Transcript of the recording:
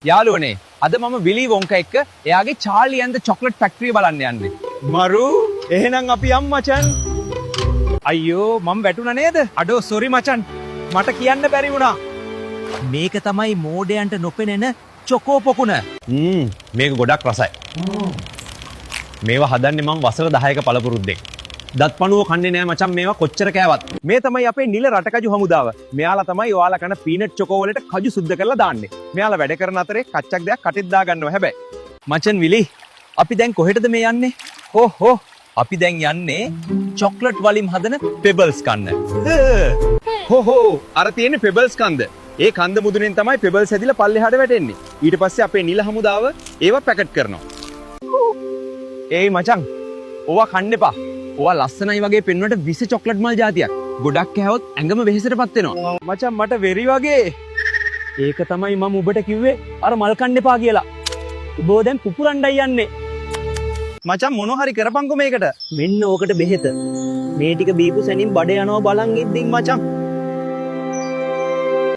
යාළුවනේ අද මම විලි වොන්ක එක්ක එයාගේ චාර්ලි ඇන්ඩ් ද චොක්ලට් ෆැක්ටරිය බලන්න යන්නේ. මරු එහෙනම් අපි යම් මචන්. අයියෝ මම වැටුණා නේද? අඩෝ සොරි මචන්. මට කියන්න බැරි වුණා. මේක තමයි මෝඩයන්ට නොපෙනෙන චොකෝ පොකුණ. මේක ගොඩක් රසයි. මේවා හදන්නේ මම වසර 10ක පළපුරුද්දෙක්. දත් පණුව කන්නේ නෑ මචන් මේවා කොච්චර කෑවත්. මේ තමයි අපේ නිල රටකජු හමුදාව. මෙයාලා තමයි ඔයාලා කන පීනට් චොකෝ වලට කජු සුද්ධ කරලා දාන්නේ. මෙයාලා වැඩ කරන අතරේ කච්චක් දෙයක් කටෙත් දා ගන්නවා හැබැයි. මචන් විලි අපි දැන් කොහෙටද මේ යන්නේ? හෝ අපි දැන් යන්නේ චොක්ලට් වලින් හදන පෙබල්ස් කන්න. හෝ අර තියෙන්නේ පෙබල්ස් කන්ද. ඒ කන්ද මුදුනෙන් තමයි පෙබල්ස් හැදිලා පල්ලෙහාට වැටෙන්නේ. ඊට පස්සේ අපේ නිල හමුදාව ඒවා පැකට් කරනවා. ඒයි මචං ඕවා කන්න එපා. ඕවා ලස්සනයි වගේ පෙන්වන්නට විස චොක්ලට් මල් జాතියක්. ගොඩක් කෑවොත් ඇඟම වෙහෙසටපත් වෙනවා. මචං මට වෙරි වගේ. ඒක තමයි මම ඔබට කිව්වේ අර මල් කන්න එපා කියලා. ඔබ දැන් පුපුරණ්ඩයි යන්නේ. මචං මොන හරි කරපන්කො මේකට. මෙන්න ඕකට බෙහෙත. මේ ටික බීපු සැනින් බඩ යනවා බලන් ඉද්දින් මචං.